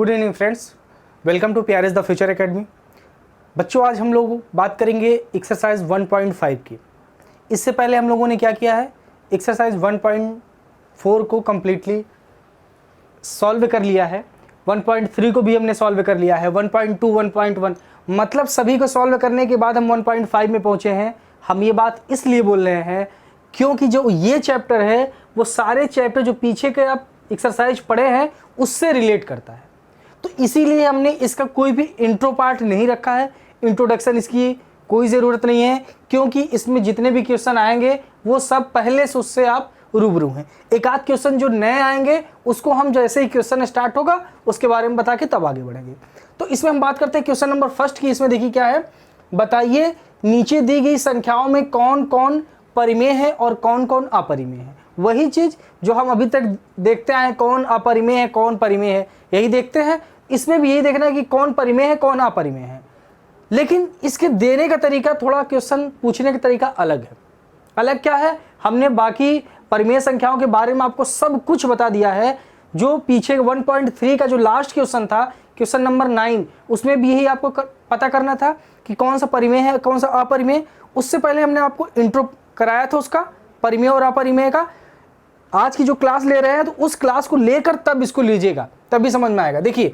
Good evening friends, welcome to PRS the future academy. बच्चों, आज हम लोग बात करेंगे एक्सरसाइज 1.5 की। इससे पहले हम लोगों ने क्या किया है, एक्सरसाइज 1.4 को कम्प्लीटली सॉल्व कर लिया है, 1.3 को भी हमने सॉल्व कर लिया है, 1.2, 1.1 मतलब सभी को सॉल्व करने के बाद हम 1.5 में पहुंचे हैं। हम ये बात इसलिए बोल रहे हैं क्योंकि जो ये चैप्टर है वो सारे चैप्टर जो पीछे के आप एक्सरसाइज पढ़े हैं उससे रिलेट करता है। तो इसीलिए हमने इसका कोई भी इंट्रो पार्ट नहीं रखा है। इंट्रोडक्शन इसकी कोई ज़रूरत नहीं है क्योंकि इसमें जितने भी क्वेश्चन आएंगे वो सब पहले से उससे आप रूबरू हैं। एक आध क्वेश्चन जो नए आएंगे उसको हम जैसे ही क्वेश्चन स्टार्ट होगा उसके बारे में बता के तब आगे बढ़ेंगे। तो इसमें हम बात करते हैं क्वेश्चन नंबर फर्स्ट की। इसमें देखिए क्या है, बताइए नीचे दी गई संख्याओं में कौन कौन परिमेय है और कौन कौन अपरिमेय है। वही चीज़ जो हम अभी तक देखते आए, कौन अपरिमेय है कौन परिमेय है, यही देखते हैं। इसमें भी यही देखना है कि कौन परिमेय है कौन अपरिमेय है, लेकिन इसके देने का तरीका, थोड़ा क्वेश्चन पूछने का तरीका अलग है। अलग क्या है, हमने बाकी परिमेय संख्याओं के बारे में आपको सब कुछ बता दिया है। जो पीछे 1.3 का जो लास्ट क्वेश्चन था, क्वेश्चन नंबर 9, उसमें भी यही आपको पता करना था कि कौन सा परिमेय है कौन सा अपरिमेय। उससे पहले हमने आपको इंट्रो कराया था उसका, परिमेय और अपरिमेय का। आज की जो क्लास ले रहे हैं तो उस क्लास को लेकर तब इसको लीजिएगा, तभी समझ में आएगा। देखिए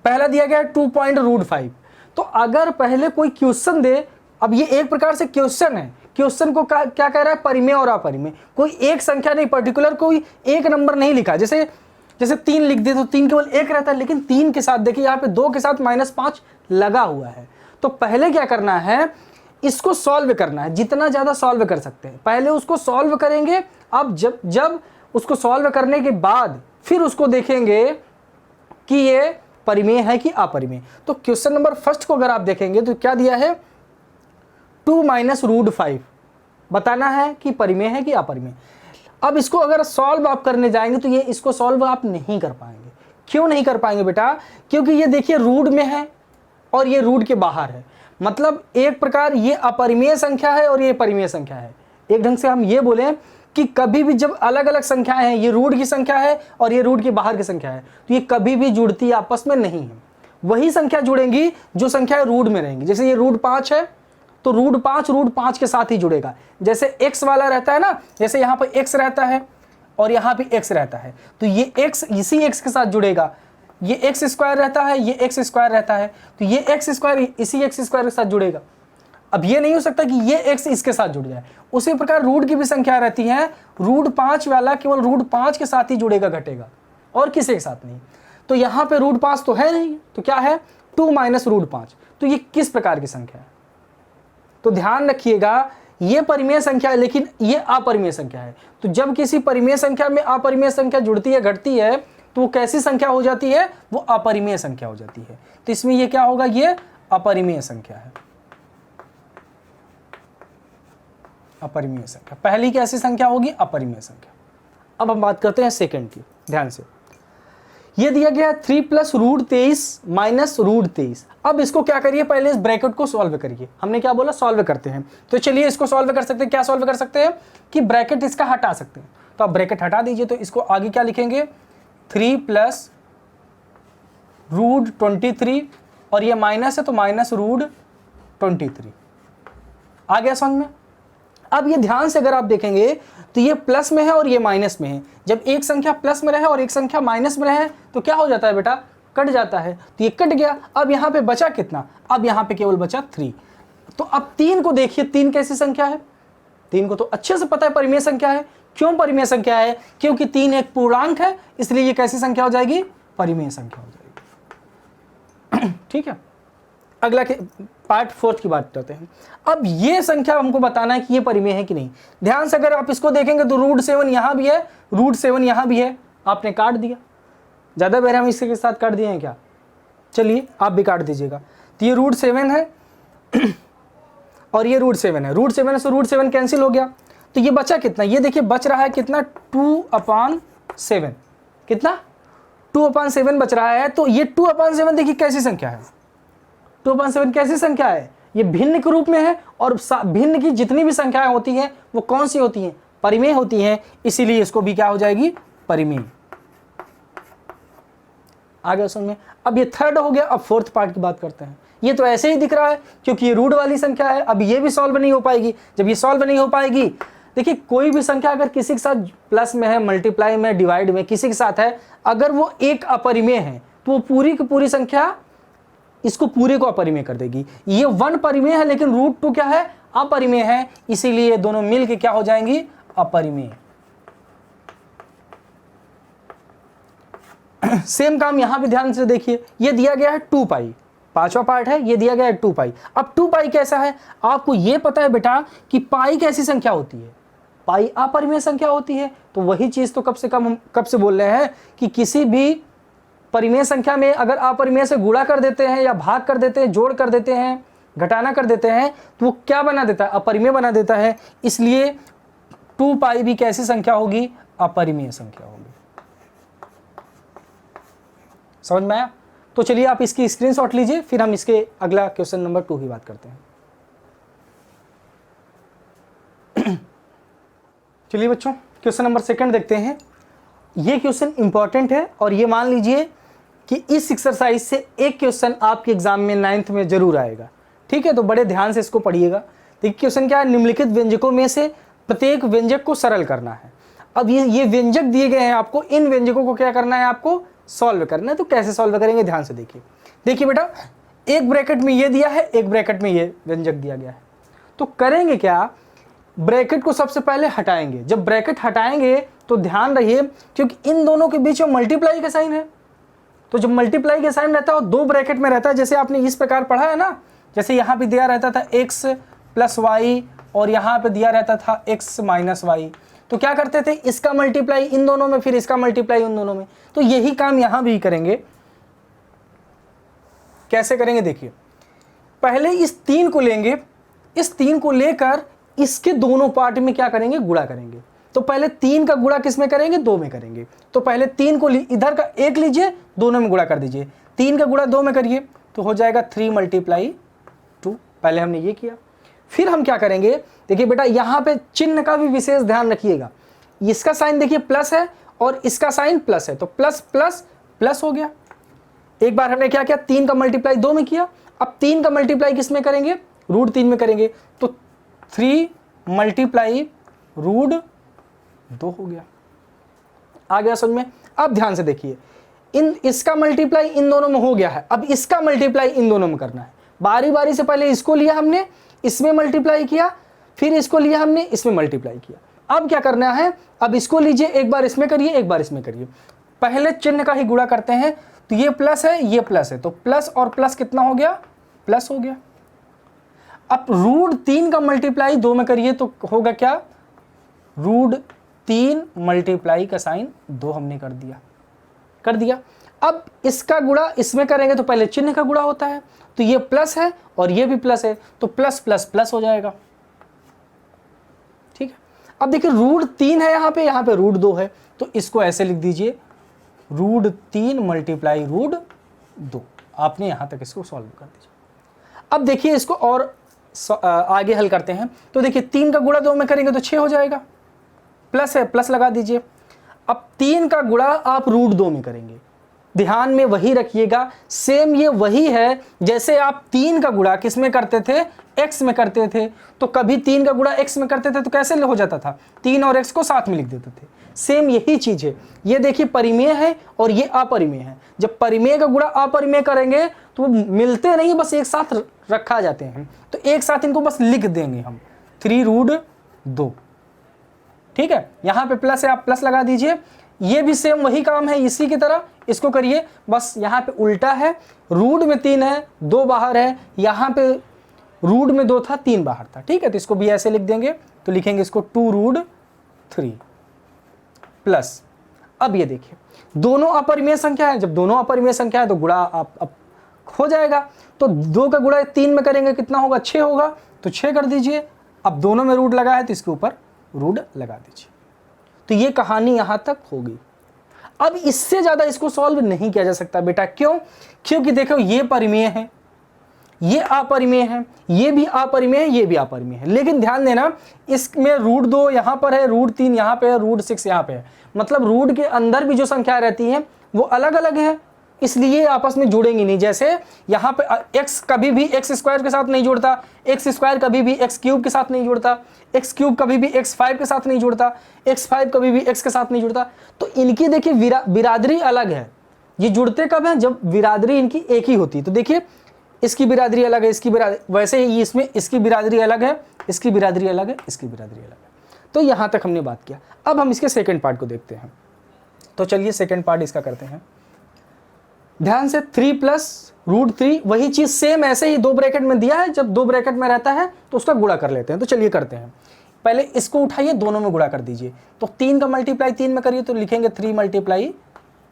पहला दिया गया है 2.5। तो अगर पहले कोई क्वेश्चन दे, अब ये एक प्रकार से क्वेश्चन है, क्वेश्चन को क्या कह रहा है, परिमेय और अपरिमेय। कोई एक संख्या नहीं, पर्टिकुलर कोई एक नंबर नहीं लिखा। जैसे 3 लिख दे तो 3 केवल एक रहता है, लेकिन 3 के साथ देखिए यहाँ पे 2 के साथ -5 लगा हुआ है। तो पहले क्या करना है, इसको सॉल्व करना है, जितना ज़्यादा सॉल्व कर सकते हैं पहले उसको सॉल्व करेंगे। अब जब उसको सॉल्व करने के बाद फिर उसको देखेंगे कि ये परिमेय है कि अपरिमेय। तो क्वेश्चन नंबर फर्स्ट को अगर आप देखेंगे तो क्या दिया है, 2 - √5 बताना है कि परिमेय है कि अपरिमेय। अब इसको अगर सॉल्व आप करने जाएंगे तो ये इसको सॉल्व आप नहीं कर पाएंगे। क्यों नहीं कर पाएंगे बेटा, क्योंकि ये देखिए रूट में है और ये रूट के बाहर है। मतलब एक प्रकार ये अपरिमेय संख्या है और ये परिमेय संख्या है। एक ढंग से हम ये बोलें कि कभी भी जब अलग अलग संख्याएं हैं, ये रूट की संख्या है और ये रूट के बाहर की संख्या है, तो ये कभी भी जुड़ती आपस में नहीं है। वही संख्या जुड़ेंगी जो संख्याएं रूट में रहेंगी। जैसे ये √5 है तो √5 के साथ ही जुड़ेगा। जैसे x वाला रहता है ना, जैसे यहाँ पर x रहता है और यहाँ पे x रहता है, तो ये x इसी x के साथ जुड़ेगा। ये x² रहता है, ये x² रहता है, तो ये x² इसी x² के साथ जुड़ेगा। अब ये नहीं हो सकता कि ये x इसके साथ जुड़ जाए। उसी प्रकार रूट की भी संख्या रहती है, √5 वाला केवल √5 के साथ ही जुड़ेगा घटेगा और किसी के साथ नहीं। तो यहाँ पे √5 तो है नहीं, तो क्या है 2 - √5। तो ये किस प्रकार की संख्या है, तो ध्यान रखिएगा ये परिमेय संख्या है लेकिन ये अपरिमेय संख्या है। तो जब किसी परिमेय संख्या में अपरिमेय संख्या जुड़ती है, घटती है, तो वो कैसी संख्या हो जाती है, वो अपरिमेय संख्या हो जाती है। तो इसमें ये क्या होगा, ये अपरिमेय संख्या है, अपरिमेय संख्या। पहली कैसी संख्या होगी, अपरिमेय संख्या। अब हम बात करते हैं सेकंड की, ध्यान से। ये दिया गया 3 + √23 - √23। अब इसको क्या करिए, पहले इस ब्रैकेट को सॉल्व करिए। हमने क्या बोला, सॉल्व करते हैं। तो चलिए इसको सॉल्व कर सकते हैं। क्या सॉल्व कर सकते हैं कि ब्रैकेट इसका हटा सकते हैं। तो आप ब्रैकेट हटा दीजिए, तो इसको आगे क्या लिखेंगे, 3 + √23 और ये माइनस है तो -√23। आ गया समझ में। अब ये ध्यान से अगर आप देखेंगे तो ये प्लस में है और ये माइनस में है। जब एक संख्या प्लस में रहे और एक संख्या माइनस में रहे तो क्या हो जाता है बेटा, कट जाता है। तो ये कट गया। अब यहाँ पे बचा कितना, अब यहाँ पे केवल बचा 3। तो अब 3 को देखिए, 3 कैसी संख्या है, 3 को तो अच्छे से पता है परिमेय संख्या है। क्यों परिमेय संख्या है, क्योंकि 3 एक पूर्णांक है, इसलिए ये कैसी संख्या हो जाएगी, परिमेय संख्या हो जाएगी। ठीक है, अगला के पार्ट 4 की बात करते हैं। अब ये संख्या हमको बताना है कि ये परिमेय है कि नहीं। ध्यान से अगर आप इसको देखेंगे तो √7 यहाँ भी है, √7 यहाँ भी है। आपने काट दिया, ज़्यादा बेर हम इसके साथ काट दिए हैं क्या, चलिए आप भी काट दीजिएगा। तो ये √7 है और ये √7 है। √7 से √7 कैंसिल हो गया, तो ये बचा कितना, ये देखिए बच रहा है कितना, 2/7। कितना, 2/7 बच रहा है। तो ये 2/7 देखिए कैसी संख्या है, 2/7 कैसी संख्या है, ये भिन्न के रूप में है। और भिन्न की जितनी भी संख्याएं होती हैं वो कौन सी होती हैं, परिमेय होती हैं। इसीलिए इसको भी क्या हो जाएगी, परिमेय। आ गया समझ में। अब ये थर्ड हो गया, अब फोर्थ पार्ट की बात करते हैं। ये तो ऐसे ही दिख रहा है क्योंकि ये रूट वाली संख्या है, अब ये भी सॉल्व नहीं हो पाएगी। जब ये सॉल्व नहीं हो पाएगी, देखिए कोई भी संख्या अगर किसी के साथ प्लस में है, मल्टीप्लाई में, डिवाइड में किसी के साथ है, अगर वो एक अपरिमेय है तो वो पूरी की पूरी संख्या इसको पूरे को अपरिमेय कर देगी। ये 1 परिमेय है लेकिन रूट 2 क्या है, अपरिमेय है, इसीलिए दोनों मिलके क्या हो जाएंगी, अपरिमेय। सेम काम यहां पे ध्यान से देखिए, ये दिया गया है 2 पाई, पांचवा पार्ट है, ये दिया गया है 2 पाई। अब 2 पाई कैसा है, आपको ये पता है बेटा कि पाई कैसी संख्या होती है, पाई अपरिमेय संख्या होती है। तो वही चीज तो कब से बोल रहे हैं कि किसी भी परिमेय संख्या में अगर अपरिमेय से गुणा कर देते हैं या भाग कर देते हैं, जोड़ कर देते हैं, घटाना कर देते हैं, तो वो क्या बना देता है, अपरिमेय बना देता है। इसलिए 2 पाई भी कैसी संख्या होगी, अपरिमेय संख्या होगी। समझ में आया? तो चलिए आप इसकी स्क्रीनशॉट लीजिए, फिर हम इसके अगला क्वेश्चन नंबर 2 की बात करते हैं। चलिए बच्चों क्वेश्चन नंबर 2 देखते हैं। ये क्वेश्चन इंपॉर्टेंट है और ये मान लीजिए कि इस एक्सरसाइज से एक क्वेश्चन आपके एग्जाम में 9th में जरूर आएगा। ठीक है, तो बड़े ध्यान से इसको पढ़िएगा। देखिए क्वेश्चन क्या है, निम्नलिखित व्यंजकों में से प्रत्येक व्यंजक को सरल करना है। अब ये व्यंजक दिए गए हैं आपको, इन व्यंजकों को क्या करना है, आपको सॉल्व करना है। तो कैसे सॉल्व करेंगे, ध्यान से देखिए। देखिए बेटा, एक ब्रैकेट में ये दिया है, एक ब्रैकेट में ये व्यंजक दिया गया है। तो करेंगे क्या, ब्रैकेट को सबसे पहले हटाएंगे। जब ब्रैकेट हटाएंगे तो ध्यान रहिए, क्योंकि इन दोनों के बीच में मल्टीप्लाई का साइन है, तो जब मल्टीप्लाई का साइन रहता है और 2 ब्रैकेट में रहता है, जैसे आपने इस प्रकार पढ़ा है ना, जैसे यहाँ पे दिया रहता था x + y और यहाँ पे दिया रहता था x - y, तो क्या करते थे, इसका मल्टीप्लाई इन दोनों में, फिर इसका मल्टीप्लाई उन दोनों में। तो यही काम यहां भी करेंगे। कैसे करेंगे, देखिए पहले इस 3 को लेंगे, इस 3 को लेकर इसके दोनों पार्ट में क्या करेंगे, गुणा करेंगे। तो पहले 3 का गुणा किस में करेंगे, 2 में करेंगे। तो पहले 3 को इधर का 1 लीजिए, दोनों में गुणा कर दीजिए। 3 का गुणा 2 में करिए तो हो जाएगा 3 × 2। पहले हमने ये किया। फिर हम क्या करेंगे, देखिए बेटा यहाँ पे चिन्ह का भी विशेष ध्यान रखिएगा। इसका साइन देखिए प्लस है और इसका साइन प्लस है, तो प्लस प्लस प्लस हो गया। एक बार हमने क्या किया, 3 का मल्टीप्लाई 2 में किया, अब 3 का मल्टीप्लाई किस में करेंगे, √3 में करेंगे। तो 3 × √2 हो गया। आ गया समझ में? अब ध्यान से देखिए, इसका मल्टीप्लाई इन दोनों में हो गया है, अब इसका मल्टीप्लाई इन दोनों में करना है। बारी बारी से पहले इसको लिया हमने, इसमें मल्टीप्लाई किया, फिर इसको लिया हमने, इसमें मल्टीप्लाई किया। अब क्या करना है, अब इसको लीजिए, एक बार इसमें करिए, एक बार इसमें करिए। पहले चिन्ह का ही गुणा करते हैं, तो ये प्लस है, ये प्लस है, तो प्लस और प्लस कितना हो गया, प्लस हो गया। अब √3 का मल्टीप्लाई 2 में करिए तो होगा क्या, √3 मल्टीप्लाई का साइन 2 हमने कर दिया। अब इसका गुणा इसमें करेंगे तो पहले चिन्ह का गुणा होता है, तो ये प्लस है और ये भी प्लस है, तो प्लस प्लस प्लस हो जाएगा। ठीक है, अब देखिए √3 है यहाँ पे √2 है, तो इसको ऐसे लिख दीजिए, √3 मल्टीप्लाई √2। आपने यहां तक इसको सॉल्व कर दीजिए। अब देखिए इसको और आगे हल करते हैं। तो देखिए 3 का गुणा 2 में करेंगे तो 6 हो जाएगा, प्लस है, प्लस लगा दीजिए। अब 3 का गुणा आप √2 में करेंगे, ध्यान में वही रखिएगा, सेम ये वही है जैसे आप 3 का गुणा किस में करते थे, x में करते थे। तो कभी 3 का गुणा x में करते थे तो कैसे हो जाता था, 3 और x को साथ में लिख देते थे। सेम यही चीज है, ये देखिए परिमेय है और ये अपरिमेय है। जब परिमेय का गुणा अपरिमेय करेंगे तो वो मिलते नहीं, बस एक साथ रखा जाते हैं, तो एक साथ इनको बस लिख देंगे हम, 3√2। ठीक है, यहाँ पे प्लस है, आप प्लस लगा दीजिए। ये भी सेम वही काम है, इसी की तरह इसको करिए, बस यहाँ पे उल्टा है, रूट में 3 है, 2 बाहर है, यहाँ पे रूट में 2 था, 3 बाहर था। ठीक है, तो इसको भी ऐसे लिख देंगे, तो लिखेंगे इसको 2√3 प्लस। अब ये देखिए दोनों अपरिमेय संख्या है, जब दोनों अपरिमेय संख्या है तो गुणा आप हो जाएगा। तो 2 का गुणा 3 में करेंगे कितना होगा, 6 होगा, तो 6 कर दीजिए। अब दोनों में रूट लगा है तो इसके ऊपर रूट लगा दीजिए। तो ये कहानी यहां तक होगी। अब इससे ज्यादा इसको सॉल्व नहीं किया जा सकता बेटा, क्यों? क्योंकि देखो ये परिमेय है, ये अपरिमेय है, ये भी अपरिमेय है, ये भी अपरिमेय है। लेकिन ध्यान देना, इसमें √2 यहां पर है, √3 यहां पे है, √6 यहां पे है, मतलब रूट के अंदर भी जो संख्या रहती है वो अलग अलग है। इसलिए आपस में जुड़ेंगी नहीं। जैसे यहाँ पे x कभी भी x स्क्वायर के साथ नहीं जुड़ता, x स्क्वायर कभी भी x क्यूब के साथ नहीं जुड़ता, x क्यूब कभी भी x5 के साथ नहीं जुड़ता, x5 कभी भी x के साथ नहीं जुड़ता। तो इनकी देखिए बिरादरी अलग है। ये जुड़ते कब हैं? जब बिरादरी इनकी एक ही होती है। तो देखिए इसकी बिरादरी अलग है, इसकी बिरादरी, वैसे ही इसमें इसकी बिरादरी अलग है, इसकी बिरादरी अलग है, इसकी बिरादरी अलग है। तो यहाँ तक हमने बात किया। अब हम इसके सेकेंड पार्ट को देखते हैं। तो चलिए सेकेंड पार्ट इसका करते हैं। ध्यान से 3 + √3 वही चीज सेम ऐसे ही 2 ब्रैकेट में दिया है। जब 2 ब्रैकेट में रहता है तो उसका गुणा कर लेते हैं। तो चलिए करते हैं। पहले इसको उठाइए, दोनों में गुणा कर दीजिए। तो 3 का मल्टीप्लाई 3 में करिए तो लिखेंगे 3 ×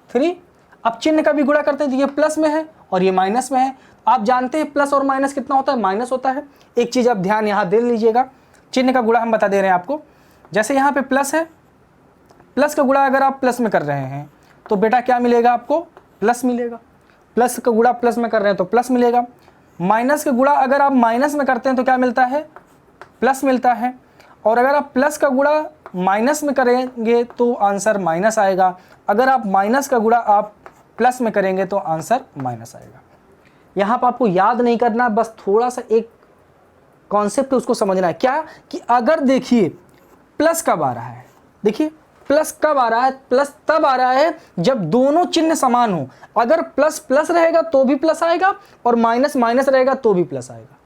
3। अब चिन्ह का भी गुणा करते हैं तो ये प्लस में है और ये माइनस में है। आप जानते हैं प्लस और माइनस कितना होता है? माइनस होता है। एक चीज आप ध्यान यहाँ दे लीजिएगा, चिन्ह का गुणा हम बता दे रहे हैं आपको। जैसे यहाँ पे प्लस है, प्लस का गुणा अगर आप प्लस में कर रहे हैं तो बेटा क्या मिलेगा आपको? प्लस मिलेगा। प्लस का गुणा प्लस में कर रहे हैं तो प्लस मिलेगा। माइनस का गुणा अगर आप माइनस में करते हैं तो क्या मिलता है? प्लस मिलता है। और अगर आप प्लस का गुणा माइनस में करेंगे तो आंसर माइनस आएगा। अगर आप माइनस का गुणा आप प्लस में करेंगे तो आंसर माइनस आएगा। यहाँ पर आपको याद नहीं करना, बस थोड़ा सा एक कॉन्सेप्ट उसको समझना है। क्या कि अगर देखिए प्लस कब आ रहा है, देखिए प्लस कब आ रहा है? प्लस तब आ रहा है जब दोनों चिन्ह समान हो। अगर प्लस प्लस रहेगा तो भी प्लस आएगा और माइनस माइनस रहेगा तो भी प्लस आएगा।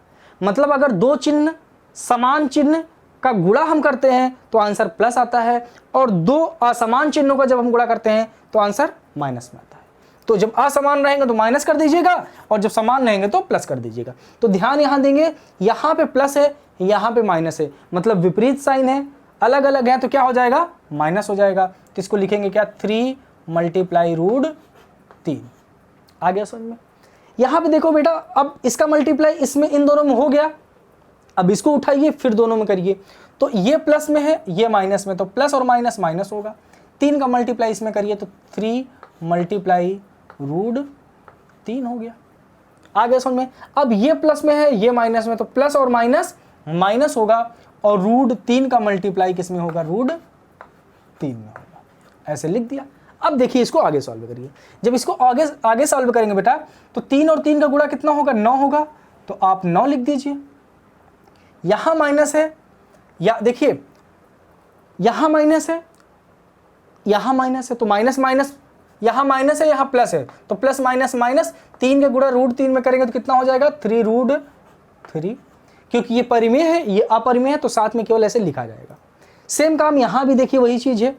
मतलब अगर दो चिन्ह समान चिन्ह का गुणा हम करते हैं तो आंसर प्लस आता है, और दो असमान चिन्हों का जब हम गुणा करते हैं तो आंसर माइनस में आता है। तो जब असमान रहेंगे तो माइनस कर दीजिएगा और जब समान रहेंगे तो प्लस कर दीजिएगा। तो ध्यान यहां देंगे, यहां पे प्लस है, यहां पे माइनस है, मतलब विपरीत साइन है, अलग अलग है, तो क्या हो जाएगा? माइनस हो जाएगा। तो इसको लिखेंगे क्या? 3 × √3। आ गया समझ में? यहां पे देखो बेटा, अब इसका मल्टीप्लाई इसमें इन दोनों में हो गया। अब इसको उठाइए फिर दोनों में करिए। तो ये प्लस में है, ये माइनस में, तो प्लस और माइनस माइनस होगा। 3 का मल्टीप्लाई इसमें करिए तो 3 × √3 हो गया। आ गया समझ में? अब ये प्लस में है, ये माइनस में, तो प्लस और माइनस माइनस होगा, और √3 का मल्टीप्लाई किस में होगा? √3 में होगा। ऐसे लिख दिया। अब देखिए इसको आगे सॉल्व करिए। जब इसको आगे सॉल्व करेंगे बेटा तो 3 और 3 का गुणा कितना होगा? 9 होगा। तो आप 9 लिख दीजिए। यहां माइनस है, या देखिए यहां माइनस है, यहां माइनस है, तो माइनस माइनस, यहां माइनस है, यहां प्लस है, तो प्लस माइनस माइनस, 3 का गुणा √3 में करेंगे तो कितना हो जाएगा? 3 √3। क्योंकि ये परिमेय है, ये अपरिमेय है, तो साथ में केवल ऐसे लिखा जाएगा। सेम काम यहां भी देखिए, वही चीज है,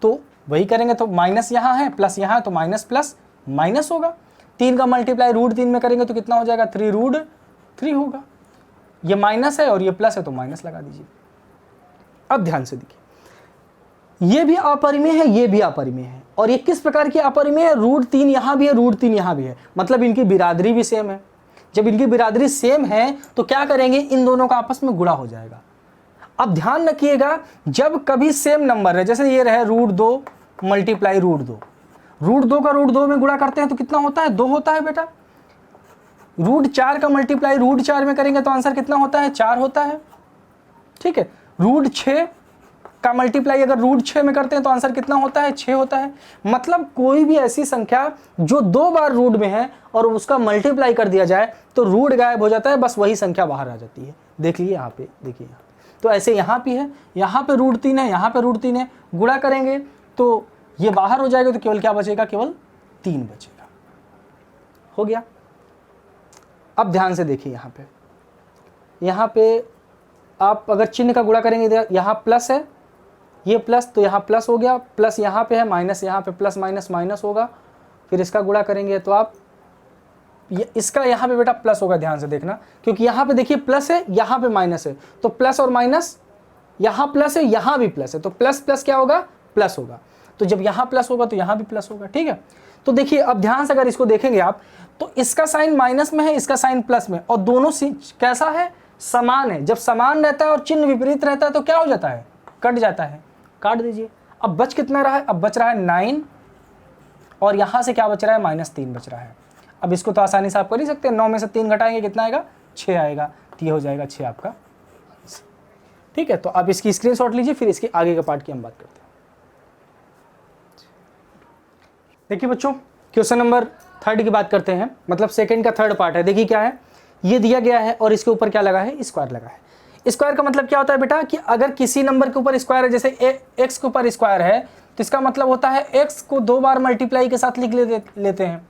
तो वही करेंगे। तो माइनस यहां है, प्लस यहां है, तो माइनस प्लस माइनस होगा। 3 का मल्टीप्लाई √3 में करेंगे तो कितना हो जाएगा? 3 √3 होगा। ये माइनस है और ये प्लस है, तो माइनस लगा दीजिए। अब ध्यान से देखिए, ये भी अपरिमेय है, ये भी अपरिमेय है, और ये किस प्रकार की अपरिमेय है? √3 यहां भी है, √3 यहां भी है, मतलब इनकी बिरादरी भी सेम है। जब इनकी बिरादरी सेम है तो क्या करेंगे? इन दोनों का आपस में गुणा हो जाएगा। अब ध्यान रखिएगा, जब कभी सेम नंबर है, जैसे ये रहे √2 × √2, √2 का √2 में गुणा करते हैं तो कितना होता है? 2 होता है बेटा। √4 का मल्टीप्लाई √4 में करेंगे तो आंसर कितना होता है? 4 होता है। ठीक है। √6 का मल्टीप्लाई अगर √6 में करते हैं तो आंसर कितना होता है? 6 होता है। मतलब कोई भी ऐसी संख्या जो 2 बार रूट में है और उसका मल्टीप्लाई कर दिया जाए तो रूट गायब हो जाता है, बस वही संख्या बाहर आ जाती है। देख लीजिए यहाँ पे, देखिए यहाँ तो ऐसे यहाँ भी है, यहाँ पे √3 है, यहाँ पे √3 है, गुणा करेंगे तो ये बाहर हो जाएगा, तो केवल क्या बचेगा? केवल 3 बचेगा। हो गया। अब ध्यान से देखिए, यहाँ पे आप अगर चिन्ह का गुणा करेंगे, यहाँ प्लस है, ये प्लस, तो यहाँ प्लस हो गया, प्लस यहाँ पे है, माइनस यहाँ पे, प्लस माइनस माइनस होगा। फिर इसका गुणा करेंगे तो आप इसका यहाँ पे बेटा प्लस होगा। ध्यान से देखना, क्योंकि यहाँ पे देखिए प्लस है, यहाँ पे माइनस है, तो प्लस और माइनस, यहाँ प्लस है, यहाँ भी प्लस है, तो प्लस प्लस क्या होगा? प्लस होगा। तो जब यहाँ प्लस होगा तो यहाँ भी प्लस होगा। ठीक है। तो देखिए अब ध्यान से अगर इसको देखेंगे आप, तो इसका साइन माइनस में है, इसका साइन प्लस में, और दोनों कैसा है? समान है। जब समान रहता है और चिन्ह विपरीत रहता है तो क्या हो जाता है? कट जाता है। काट दीजिए। अब बच कितना रहा है? अब बच रहा है 9, और यहां से क्या बच रहा है? -3 बच रहा है। अब इसको तो आसानी से आप कर ही सकते हैं, 9 में से 3 घटाएंगे कितना आएगा? 6 आएगा। तो ये हो जाएगा 6 आपका। ठीक है। तो आप इसकी स्क्रीनशॉट लीजिए, फिर इसके आगे के पार्ट की हम बात करते हैं। देखिए बच्चों, क्वेश्चन नंबर 3 की बात करते हैं, मतलब सेकंड का थर्ड पार्ट है। देखिए क्या है, ये दिया गया है और इसके ऊपर क्या लगा है, स्क्वायर लगा है। स्क्वायर का मतलब क्या होता है बेटा कि अगर किसी नंबर के ऊपर स्क्वायर है, जैसे एक्स के ऊपर स्क्वायर है, तो इसका मतलब होता है एक्स को 2 बार मल्टीप्लाई के साथ लिख लेते हैं।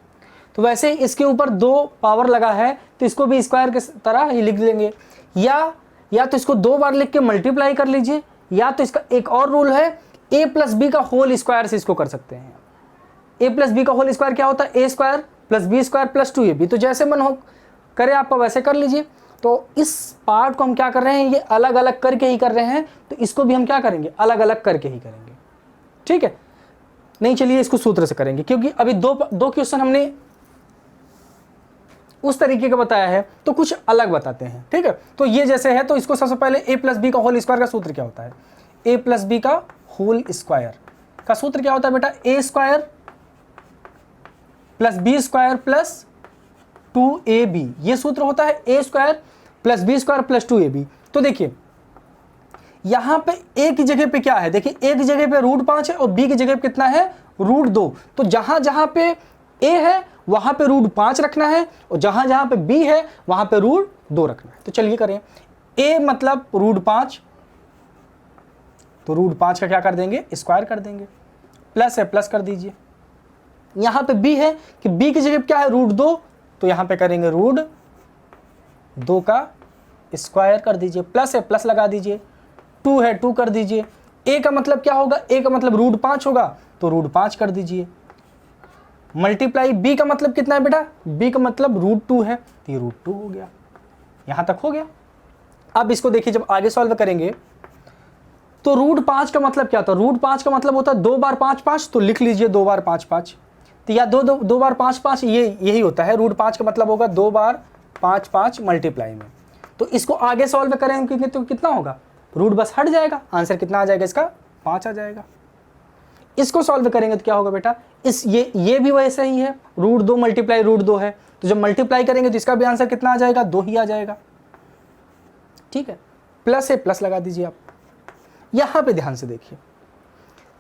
तो वैसे इसके ऊपर 2 पावर लगा है तो इसको भी स्क्वायर के तरह ही लिख लेंगे, या तो इसको 2 बार लिख के मल्टीप्लाई कर लीजिए, या तो इसका एक और रूल है, a प्लस बी का होल स्क्वायर से इसको कर सकते हैं। a प्लस बी का होल स्क्वायर क्या होता है, A square plus B square plus 2ab। तो जैसे मन हो करे आपका वैसे कर लीजिए। तो इस पार्ट को हम क्या कर रहे हैं, ये अलग अलग करके ही कर रहे हैं, तो इसको भी हम क्या करेंगे, अलग अलग करके ही करेंगे। ठीक है, नहीं चलिए इसको सूत्र से करेंगे, क्योंकि अभी दो क्वेश्चन हमने उस तरीके का बताया है तो कुछ अलग बताते हैं। ठीक है, तो ये जैसे है तो इसको सबसे पहले a प्लस बी का होल स्क्वायर का सूत्र क्या होता है, a प्लस बी का होल स्क्वायर का सूत्र क्या होता है बेटा, A square plus B square plus 2ab। ये सूत्र होता है A square plus B square plus 2ab। तो देखिए यहां पे a की जगह पे क्या है, देखिए a की जगह पे √5 है और b की जगह पे कितना है, √2। तो जहां जहां पे a है वहां पे √5 रखना है और जहां जहां पे b है वहां पे √2 रखना है। तो चलिए करें, a मतलब √5, तो √5 का क्या कर देंगे, स्क्वायर कर देंगे, प्लस है प्लस कर दीजिए। यहां पे b है कि b की जगह क्या है, √2, तो यहां पे करेंगे √2 का स्क्वायर कर दीजिए, प्लस है प्लस लगा दीजिए, 2 है 2 कर दीजिए। a का मतलब क्या होगा, a का मतलब √5 होगा तो √5 कर दीजिए, मल्टीप्लाई b का मतलब कितना है बेटा, b का मतलब √2 है तो ये √2 हो गया। यहां तक हो गया। अब इसको देखिए जब आगे सॉल्व करेंगे तो √5 का मतलब क्या था, √5 का मतलब होता है 2 बार 5 5, तो लिख लीजिए 2 बार 5 5, तो या 2 बार 5 5 यही होता है। √5 का मतलब होगा 2 बार 5 5 मल्टीप्लाई में। तो इसको आगे सॉल्व करेंगे तो कितना होगा, रूट बस हट जाएगा, आंसर कितना आ जाएगा इसका, 5 आ जाएगा। इसको सॉल्व करेंगे तो क्या होगा बेटा, ये भी वैसे ही है, √2 मल्टीप्लाई √2 है, तो जब मल्टीप्लाई करेंगे तो इसका भी आंसर कितना आ जाएगा, 2 ही आ जाएगा। ठीक है, प्लस है प्लस लगा दीजिए। आप यहां पे ध्यान से देखिए,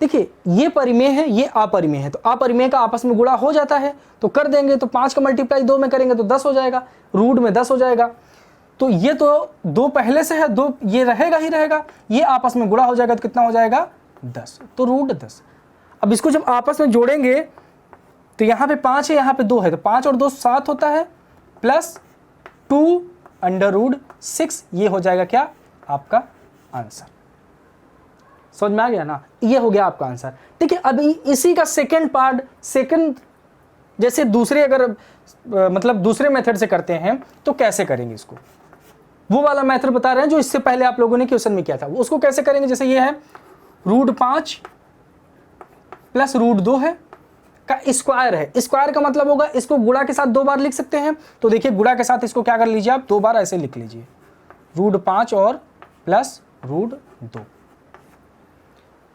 देखिए ये परिमेय है ये अपरिमेय है, तो अपरिमेय का आपस में गुणा हो जाता है तो कर देंगे, तो 5 का मल्टीप्लाई 2 में करेंगे तो 10 हो जाएगा, रूट में 10 हो जाएगा। तो ये तो 2 पहले से है, 2 ये रहेगा ही रहेगा, ये आपस में गुणा हो जाएगा तो कितना हो जाएगा, 10, तो √10। अब इसको जब आपस में जोड़ेंगे तो यहाँ पे 5 है यहाँ पे 2 है, तो 5 और 2 7 होता है, प्लस 2√6, ये हो जाएगा क्या आपका आंसर। समझ में आ गया ना, ये हो गया आपका आंसर। ठीक है, अभी इसी का सेकंड पार्ट, सेकंड जैसे दूसरे अगर मतलब दूसरे मेथड से करते हैं तो कैसे करेंगे इसको, वो वाला मेथड बता रहे हैं जो इससे पहले आप लोगों ने क्वेश्चन में किया था, उसको कैसे करेंगे। जैसे ये है √5 प्लस √2 है का स्क्वायर है, स्क्वायर का मतलब होगा इसको गुणा के साथ 2 बार लिख सकते हैं, तो देखिए गुणा के साथ इसको क्या कर लीजिए आप, 2 बार ऐसे लिख लीजिए, √5 और प्लस √2।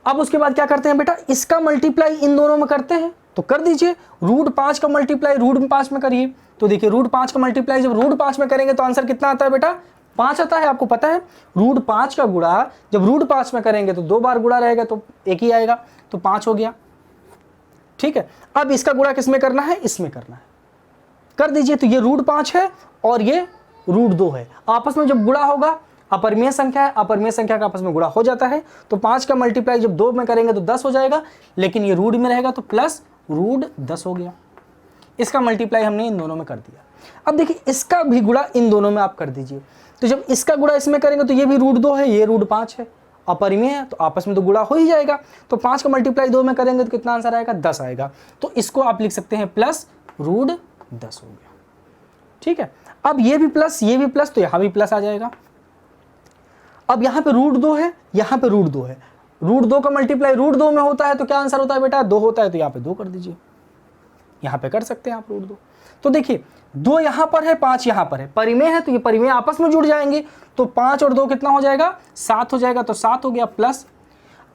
अब उसके बाद क्या करते हैं बेटा, इसका मल्टीप्लाई इन दोनों में करते हैं, तो कर दीजिए, √5 का मल्टीप्लाई √5 में करिए, तो देखिए √5 का मल्टीप्लाई जब √5 में करेंगे तो आंसर कितना आता है बेटा, 5 आता है। आपको पता है √5 का गुणा जब √5 में करेंगे तो 2 बार गुणा रहेगा तो 1 ही आएगा, तो 5 हो गया। ठीक है, अब इसका गुणा किसमें करना है, इसमें करना है, कर दीजिए, तो ये √5 है और ये √2 है, आपस में जब गुणा होगा, अपरिमेय संख्या है, अपरिमेय संख्या का आपस में गुणा हो जाता है, तो 5 का मल्टीप्लाई जब 2 में करेंगे तो 10 हो जाएगा, लेकिन ये रूट में रहेगा तो प्लस √10 हो गया। इसका मल्टीप्लाई हमने इन दोनों में कर दिया। अब देखिए इसका भी गुणा इन दोनों में आप कर दीजिए, तो जब इसका गुणा इसमें करेंगे तो ये भी √2 है, ये √5 है, अपरिमेय है, तो आपस में तो गुणा हो ही जाएगा, तो 5 का मल्टीप्लाई 2 में करेंगे तो कितना आंसर आएगा, 10 आएगा, तो इसको आप लिख सकते हैं प्लस √10 हो गया। ठीक है, अब ये भी प्लस तो यहाँ भी प्लस आ जाएगा। अब यहाँ पे √2 है, यहाँ पे √2 है, √2 का मल्टीप्लाई √2 में होता है तो क्या आंसर होता है बेटा, 2 होता है, तो यहाँ पे 2 कर दीजिए, यहाँ पे कर सकते हैं आप √2। तो देखिए 2 यहाँ पर है, 5 यहाँ पर है, परिमेय है तो ये परिमेय आपस में जुड़ जाएंगे, तो 5 और 2 कितना हो जाएगा, 7 हो जाएगा, तो 7 हो गया प्लस।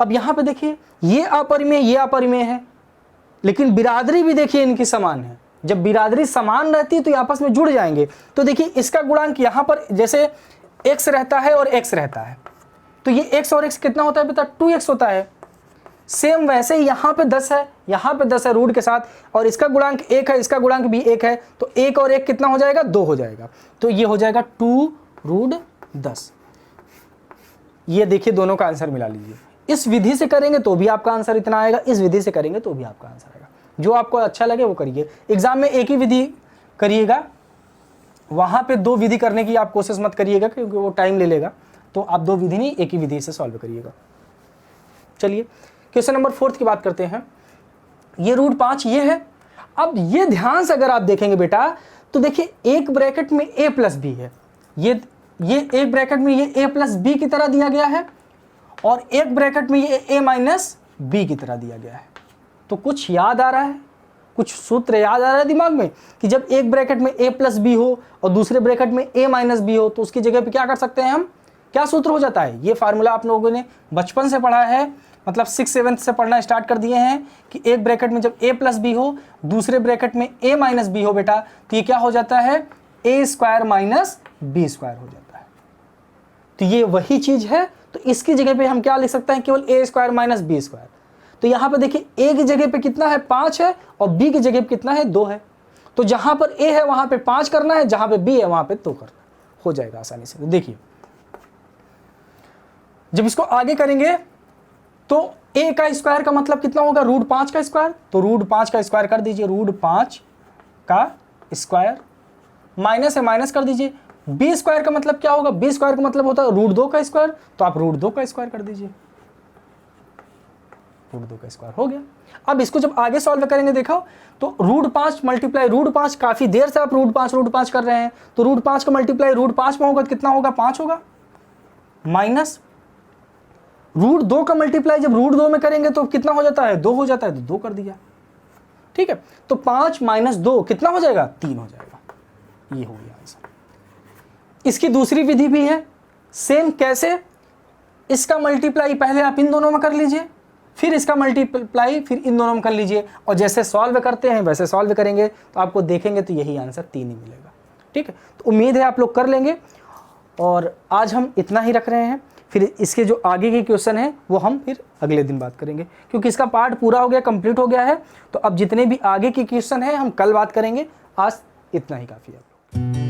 अब यहाँ पे देखिए ये अपरिमेय है, लेकिन बिरादरी भी देखिए इनकी समान है, जब बिरादरी समान रहती है तो ये आपस में जुड़ जाएंगे। तो देखिए इसका गुणांक यहाँ पर जैसे x रहता है और x रहता है, तो ये x और x कितना होता है बेटा, 2x होता है, सेम वैसे ही यहाँ पे 10 है, यहाँ पे 10 है रूट के साथ, और इसका गुणांक 1 है, इसका गुणांक भी 1 है, तो 1 और 1 कितना हो जाएगा, 2 हो जाएगा। तो ये हो जाएगा 2 रूट 10। ये देखिए दोनों का आंसर मिला लीजिए। इस विधि से करेंगे तो भी आपका आंसर इतना आएगा, इस विधि से करेंगे तो भी आपका आंसर आएगा। जो आपको अच्छा लगे वो करिए। एग्जाम में एक ही विधि करिएगा, वहाँ पे 2 विधि करने की आप कोशिश मत करिएगा क्योंकि वो टाइम ले लेगा। तो आप 2 विधि नहीं, एक ही विधि से सॉल्व करिएगा। चलिए क्वेश्चन नंबर 4 की बात करते हैं। ये रूट 5 ये है। अब ये ध्यान से अगर आप देखेंगे बेटा तो देखिए एक ब्रैकेट में a प्लस बी है, ये एक ब्रैकेट में ये a प्लस बी की तरह दिया गया है, और एक ब्रैकेट में ये a माइनस बी की तरह दिया गया है। तो कुछ याद आ रहा है, कुछ सूत्र याद आ रहा है दिमाग में कि जब एक ब्रैकेट में a प्लस बी हो और दूसरे ब्रैकेट में a माइनस बी हो तो उसकी जगह पे क्या कर सकते हैं हम, क्या सूत्र हो जाता है। ये फार्मूला आप लोगों ने बचपन से पढ़ा है, मतलब 6-7 से पढ़ना स्टार्ट कर दिए हैं कि एक ब्रैकेट में जब a प्लस बी हो, दूसरे ब्रैकेट में a माइनस बी हो बेटा, तो ये क्या हो जाता है, a square minus B square हो जाता है। तो ये वही चीज है। तो इसकी जगह पे हम क्या लिख सकते हैं, केवल a square minus B square. तो यहाँ पे देखिए a की जगह पे कितना है, 5 है, और b की जगह पे कितना है, 2 है। तो जहां पर a है वहां पे 5 करना है, जहां पे b है वहां पे 2 करना है, हो जाएगा आसानी से। तो देखिए जब इसको आगे करेंगे तो a का स्क्वायर का मतलब कितना होगा, रूट 5 का स्क्वायर। तो रूट 5 का स्क्वायर कर दीजिए, रूट 5 का स्क्वायर, माइनस है माइनस कर दीजिए। b स्क्वायर का मतलब क्या होगा, b स्क्वायर का मतलब होता है रूट 2 का स्क्वायर, तो आप रूट 2 का स्क्वायर कर दीजिए, रूट 2 का स्क्वायर हो गया। अब इसको जब आगे सॉल्व करेंगे देखो तो रूट 5 मल्टीप्लाई रूट 5, काफी देर से आप रूट 5 कर रहे हैं, तो रूट 5 का मल्टीप्लाई रूट 5 में होगा तो कितना होगा, 5 होगा, माइनस रूट 2 का मल्टीप्लाई जब रूट 2 में करेंगे तो कितना हो जाता है, 2 हो जाता है, तो 2 कर दिया। ठीक है, तो 5 माइनस 2 कितना हो जाएगा, 3 हो जाएगा। ये हो गया आंसर। इसकी दूसरी विधि भी है सेम। कैसे, इसका मल्टीप्लाई पहले आप इन दोनों में कर लीजिए, फिर इसका मल्टीप्लाई फिर इन दोनों में कर लीजिए, और जैसे सॉल्व करते हैं वैसे सॉल्व करेंगे तो आपको देखेंगे तो यही आंसर 3 ही मिलेगा। ठीक है, तो उम्मीद है आप लोग कर लेंगे। और आज हम इतना ही रख रहे हैं, फिर इसके जो आगे के क्वेश्चन हैं वो हम फिर अगले दिन बात करेंगे, क्योंकि इसका पार्ट पूरा हो गया, कंप्लीट हो गया है। तो अब जितने भी आगे के क्वेश्चन हैं हम कल बात करेंगे, आज इतना ही काफ़ी है।